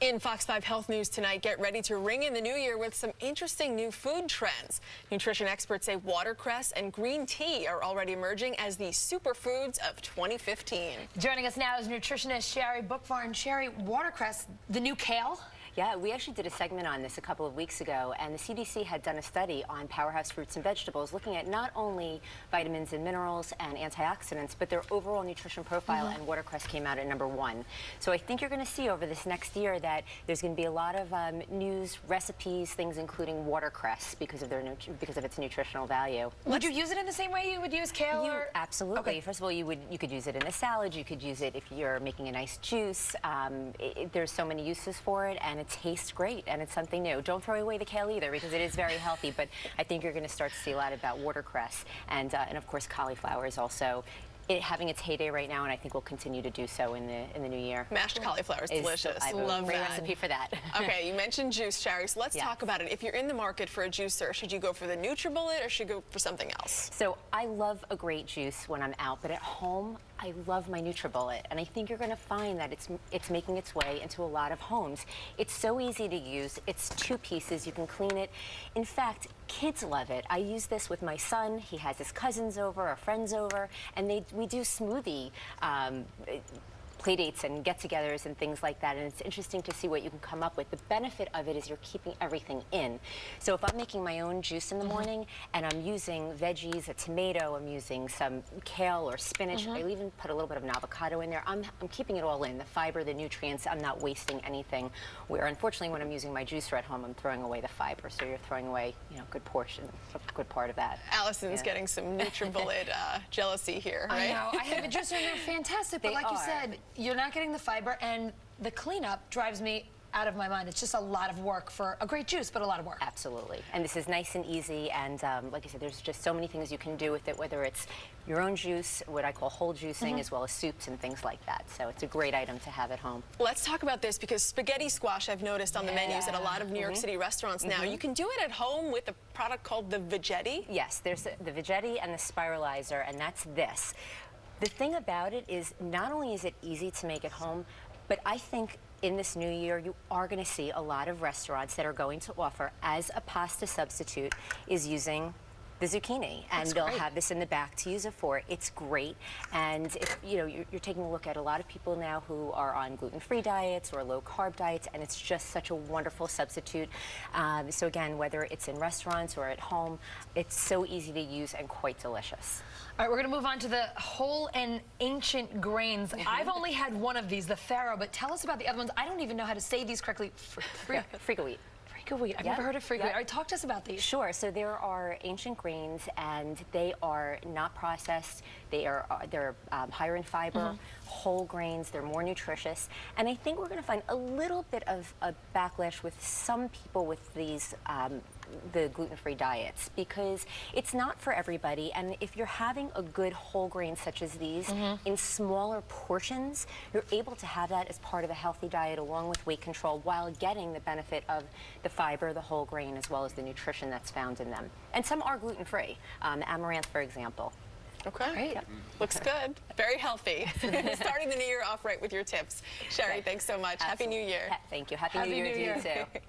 In Fox 5 Health News tonight, get ready to ring in the new year with some interesting new food trends. Nutrition experts say watercress and green tea are already emerging as the superfoods of 2015. Joining us now is nutritionist Sherry Bookvarn. Sherry, watercress, the new kale? Yeah, we actually did a segment on this a couple of weeks ago, and the CDC had done a study on powerhouse fruits and vegetables looking at not only vitamins and minerals and antioxidants, but their overall nutrition profile, and watercress came out at #1. So I think you're going to see over this next year that there's going to be a lot of news, recipes, things including watercress because of its nutritional value. Would you use it in the same way you would use kale? Absolutely. Okay. First of all, you could use it in a salad. You could use it if you're making a nice juice. There's so many uses for it, and it tastes great, and it's something new. Don't throw away the kale either, because it is very healthy, but I think you're going to start to see a lot about watercress, and of course cauliflower is also having its heyday right now, and I think will continue to do so in the new year. Mashed cauliflower is delicious. I have Love a great that. recipe for that. Okay, you mentioned juice, Sherry, so let's Yes. talk about it. If you're in the market for a juicer, should you go for the NutriBullet or should you go for something else? So I love a great juice when I'm out, but at home, I love my NutriBullet, and I think you're going to find that it's making its way into a lot of homes. It's so easy to use. It's 2 pieces. You can clean it. In fact, kids love it. I use this with my son. He has his cousins over or friends over, and we do smoothie play dates and get-togethers and things like that, and it's interesting to see what you can come up with. The benefit of it is you're keeping everything in. So if I'm making my own juice in the morning and I'm using veggies, a tomato, I'm using some kale or spinach, I'll even put a little bit of an avocado in there. I'm keeping it all in, the fiber, the nutrients. I'm not wasting anything, where unfortunately when I'm using my juicer at home, I'm throwing away the fiber, so you're throwing away, a good good part of that. Allison's getting some NutriBullet jealousy here, right? I know. I have a juicer and they're fantastic, but like you said, you're not getting the fiber, and the cleanup drives me out of my mind. It's just a lot of work for a great juice, but a lot of work. Absolutely. And this is nice and easy, and like I said, there's just so many things you can do with it, whether it's your own juice, what I call whole juicing, as well as soups and things like that. So it's a great item to have at home. Let's talk about this, because spaghetti squash I've noticed on the menus at a lot of New York City restaurants now. You can do it at home with a product called the Vegetti. Yes, there's the Vegetti and the spiralizer, and that's this. The thing about it is not only is it easy to make at home, but I think in this new year, you are going to see a lot of restaurants that are going to offer, as a pasta substitute, is using the zucchini, and they'll have this in the back to use it for. It's great, and if, you're taking a look at a lot of people now who are on gluten-free diets or low-carb diets, and it's just such a wonderful substitute. So again, whether it's in restaurants or at home, it's so easy to use and quite delicious. All right, we're going to move on to the whole and ancient grains. I've only had one of these, the farro, but tell us about the other ones. I don't even know how to say these correctly. Frica wheat. Frica wheat. I've never heard of frica wheat. All right, talk to us about these. Sure. So there are ancient grains, and they are not processed. They're higher in fiber, whole grains. They're more nutritious, and I think we're going to find a little bit of a backlash with some people with these the gluten-free diets, because it's not for everybody, and if you're having a good whole grain such as these in smaller portions, you're able to have that as part of a healthy diet along with weight control, while getting the benefit of the fiber, the whole grain, as well as the nutrition that's found in them. And some are gluten-free, amaranth, for example. Okay. Great. Yep. Looks good. Very healthy. Starting the new year off right with your tips. Sherry, thanks so much. Absolutely. Happy New Year. Thank you. Happy New Year to you too.